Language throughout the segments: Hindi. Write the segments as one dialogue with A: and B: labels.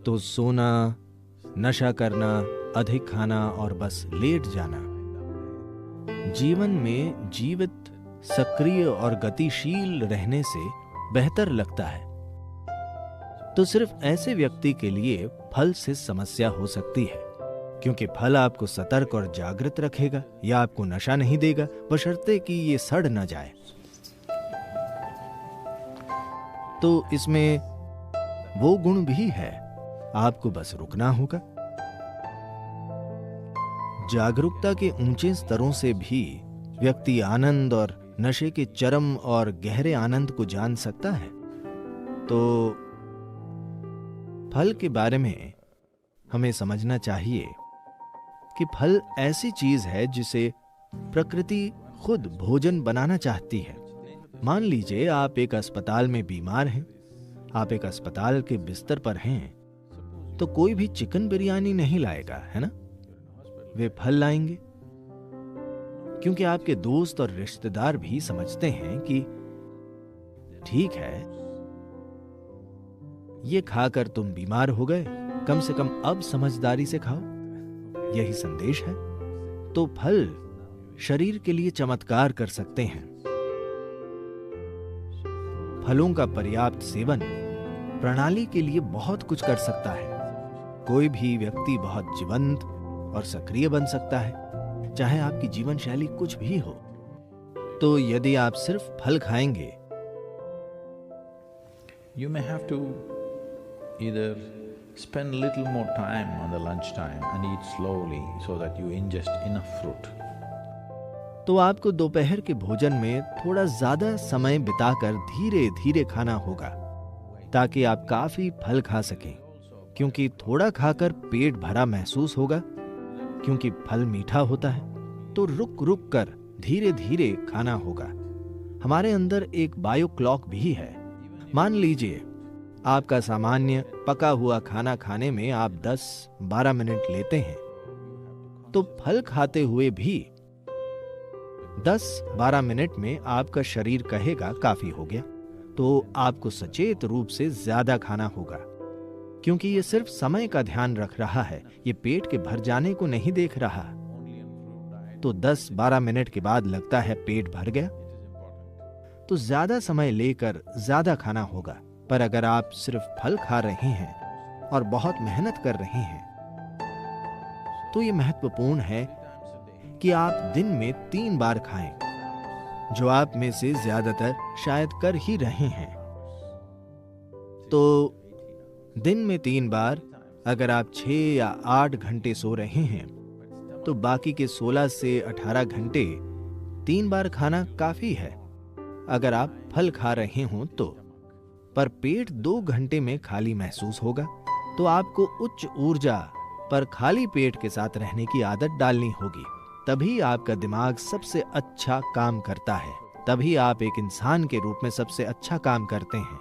A: तो सोना, नशा करना, अधिक खाना और बस लेट जाना जीवन में जीवित, सक्रिय और गतिशील रहने से बेहतर लगता है। तो सिर्फ ऐसे व्यक्ति के लिए फल से समस्या हो सकती है, क्योंकि फल आपको सतर्क और जागृत रखेगा या आपको नशा नहीं देगा, बशर्ते कि ये सड़ न जाए। तो इसमें वो गुण भी है, आपको बस रुकना होगा। जागरूकता के ऊंचे स्तरों से भी व्यक्ति आनंद और नशे के चरम और गहरे आनंद को जान सकता है। तो फल के बारे में हमें समझना चाहिए कि फल ऐसी चीज है जिसे प्रकृति खुद भोजन बनाना चाहती है। मान लीजिए आप एक अस्पताल में बीमार हैं, आप एक अस्पताल के बिस्तर पर हैं, तो कोई भी चिकन बिरयानी नहीं लाएगा, है ना? वे फल लाएंगे, क्योंकि आपके दोस्त और रिश्तेदार भी समझते हैं कि ठीक है, ये खाकर तुम बीमार हो गए, कम से कम अब समझदारी से खाओ, यही संदेश है। तो फल शरीर के लिए चमत्कार कर सकते हैं। फलों का पर्याप्त सेवन प्रणाली के लिए बहुत कुछ कर सकता है। कोई भी व्यक्ति बहुत जीवंत और सक्रिय बन सकता है, चाहे आपकी जीवन शैली कुछ भी हो। तो यदि आप सिर्फ फल खाएंगे,
B: You may have to either spend little more time on the lunch time and eat slowly so that you ingest enough fruit.
A: तो आपको दोपहर के भोजन में थोड़ा ज्यादा समय बिताकर धीरे धीरे खाना होगा, ताकि आप काफी फल खा सकें, क्योंकि थोड़ा खाकर पेट भरा महसूस होगा, क्योंकि फल मीठा होता है। तो रुक रुक कर धीरे धीरे खाना होगा। हमारे अंदर एक बायो क्लॉक भी है। मान लीजिए आपका सामान्य पका हुआ खाना खाने में आप 10-12 मिनट लेते हैं, तो फल खाते हुए भी 10-12 मिनट में आपका शरीर कहेगा काफी हो गया। तो आपको सचेत रूप से ज्यादा खाना होगा, क्योंकि ये सिर्फ समय का ध्यान रख रहा है, ये पेट के भर जाने को नहीं देख रहा। तो 10-12 मिनट के बाद लगता है पेट भर गया, तो ज्यादा समय लेकर ज्यादा खाना होगा। पर अगर आप सिर्फ फल खा रहे हैं और बहुत मेहनत कर रहे हैं, तो ये महत्वपूर्ण है कि आप दिन में 3 बार खाएं, जो आप में से ज्यादातर शायद कर ही रहे हैं। तो दिन में 3 बार, अगर आप 6 या 8 घंटे सो रहे हैं, तो बाकी के 16 से 18 घंटे 3 बार खाना काफी है, अगर आप फल खा रहे हों तो। पर पेट 2 घंटे में खाली महसूस होगा, तो आपको उच्च ऊर्जा पर खाली पेट के साथ रहने की आदत डालनी होगी। तभी आपका दिमाग सबसे अच्छा काम करता है, तभी आप एक इंसान के रूप में सबसे अच्छा काम करते हैं।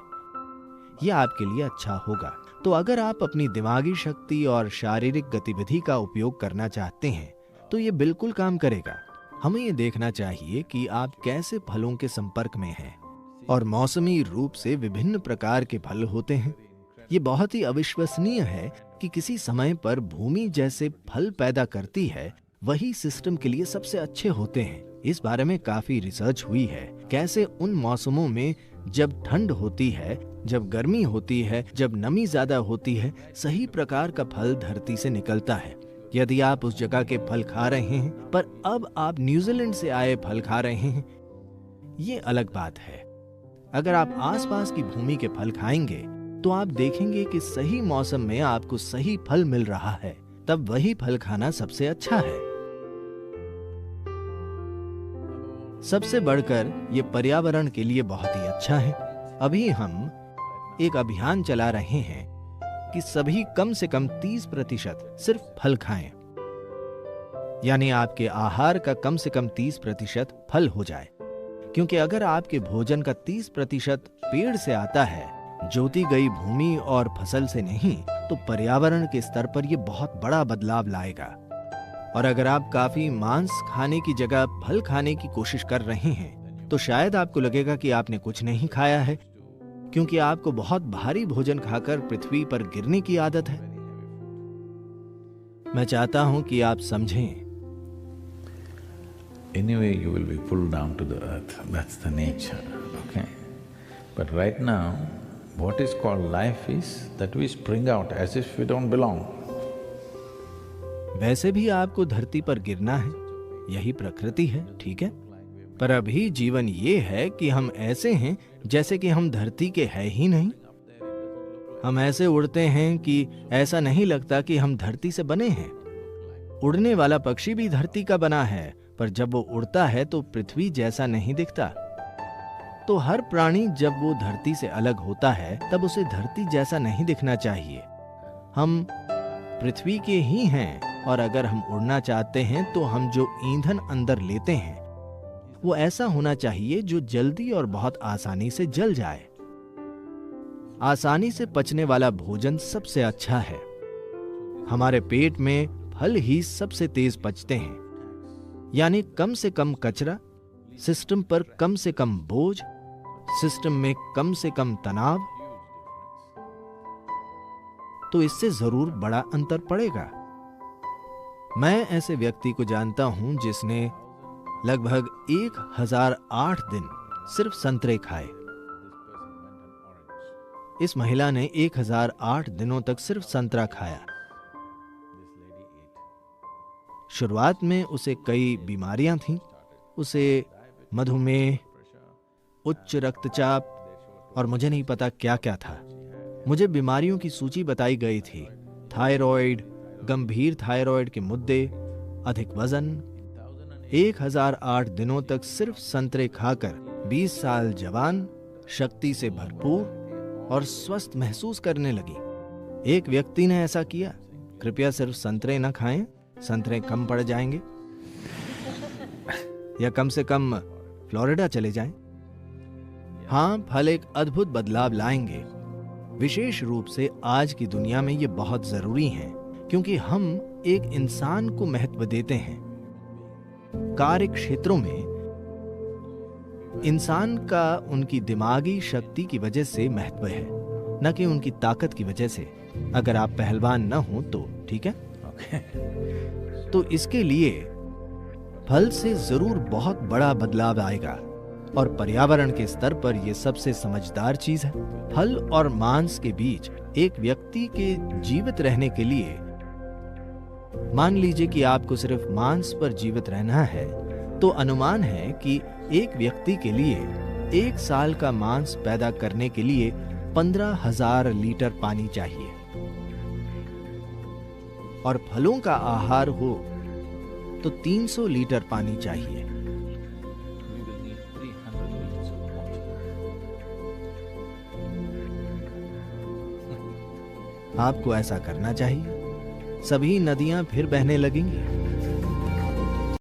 A: यह आपके लिए अच्छा होगा। तो अगर आप अपनी दिमागी शक्ति और शारीरिक गतिविधि का उपयोग करना चाहते हैं, तो ये बिल्कुल काम करेगा। हमें ये देखना चाहिए कि आप कैसे फलों के संपर्क में हैं, और मौसमी रूप से विभिन्न प्रकार के फल होते हैं। ये बहुत ही अविश्वसनीय है कि किसी समय पर भूमि जैसे फल पैदा करती है, वही सिस्टम के लिए सबसे अच्छे होते हैं। इस बारे में काफी रिसर्च हुई है, कैसे उन मौसमों में जब ठंड होती है, जब गर्मी होती है, जब नमी ज्यादा होती है, सही प्रकार का फल धरती से निकलता है। यदि आप उस जगह के फल खा रहे हैं, पर अब आप न्यूजीलैंड से आए फल खा रहे हैं, ये अलग बात है। अगर आप आसपास की भूमि के फल खाएंगे, तो आप देखेंगे कि सही मौसम में आपको सही फल मिल रहा है, तब वही फल खाना सबसे अच्छा है। सबसे बढ़कर ये पर्यावरण के लिए बहुत ही अच्छा है। अभी हम एक अभियान चला रहे हैं कि सभी कम से कम 30% सिर्फ फल खाएं, यानी आपके आहार का कम से कम 30% फल हो जाए। क्योंकि अगर आपके भोजन का 30% पेड़ से आता है, जोती गई भूमि और फसल से नहीं, तो पर्यावरण के स्तर पर यह बहुत बड़ा बदलाव लाएगा। और अगर आप काफी मांस खाने की जगह फल खाने की कोशिश कर रहे हैं, तो शायद आपको लगेगा कि आपने कुछ नहीं खाया है, क्योंकि आपको बहुत भारी भोजन खाकर पृथ्वी पर गिरने की आदत है। मैं चाहता हूं कि आप समझें।
B: Anyway, you will be pulled down to the earth, that's the nature, okay? But right now, what is called life is that we spring out as if we don't belong.
A: वैसे भी आपको धरती पर गिरना है, यही प्रकृति है, ठीक है? पर अभी जीवन ये है कि हम ऐसे हैं जैसे कि हम धरती के है ही नहीं। हम ऐसे उड़ते हैं कि ऐसा नहीं लगता कि हम धरती से बने हैं। उड़ने वाला पक्षी भी धरती का बना है, पर जब वो उड़ता है तो पृथ्वी जैसा नहीं दिखता। तो हर प्राणी जब वो धरती से अलग होता है तब उसे धरती जैसा नहीं दिखना चाहिए। हम पृथ्वी के ही हैं, और अगर हम उड़ना चाहते हैं तो हम जो ईंधन अंदर लेते हैं वो ऐसा होना चाहिए जो जल्दी और बहुत आसानी से जल जाए। आसानी से पचने वाला भोजन सबसे अच्छा है। हमारे पेट में फल ही सबसे तेज पचते हैं, यानी कम से कम कचरा, सिस्टम पर कम से कम बोझ, सिस्टम में कम से कम तनाव। तो इससे जरूर बड़ा अंतर पड़ेगा। मैं ऐसे व्यक्ति को जानता हूं जिसने लगभग 1008 दिन सिर्फ संतरे खाए। इस महिला ने 1008 दिनों तक सिर्फ संतरा खाया। शुरुआत में उसे कई बीमारियां थीं। उसे मधुमेह, उच्च रक्तचाप और मुझे नहीं पता क्या क्या था। मुझे बीमारियों की सूची बताई गई थी। थायराइड, गंभीर थायराइड के मुद्दे, अधिक वजन। 1008 दिनों तक सिर्फ संतरे खाकर 20 साल जवान, शक्ति से भरपूर और स्वस्थ महसूस करने लगी। एक व्यक्ति ने ऐसा किया। कृपया सिर्फ संतरे न खाएं, संतरे कम पड़ जाएंगे, या कम से कम फ्लोरिडा चले जाएं। हां, फल एक अद्भुत बदलाव लाएंगे। विशेष रूप से आज की दुनिया में ये बहुत जरूरी है, क्योंकि हम एक इंसान को महत्व देते हैं। कार्य क्षेत्रों में इंसान का उनकी दिमागी शक्ति की वजह से महत्व है, न कि उनकी ताकत की वजह से। अगर आप पहलवान न हो तो ठीक है। तो इसके लिए फल से जरूर बहुत बड़ा बदलाव आएगा, और पर्यावरण के स्तर पर यह सबसे समझदार चीज है। फल और मांस के बीच एक व्यक्ति के जीवित रहने के लिए, मान लीजिए कि आपको सिर्फ मांस पर जीवित रहना है, तो अनुमान है कि एक व्यक्ति के लिए 1 साल का मांस पैदा करने के लिए 15,000 लीटर पानी चाहिए। और फलों का आहार हो तो 300 लीटर पानी चाहिए। आपको ऐसा करना चाहिए। सभी नदियां फिर बहने लगेंगी।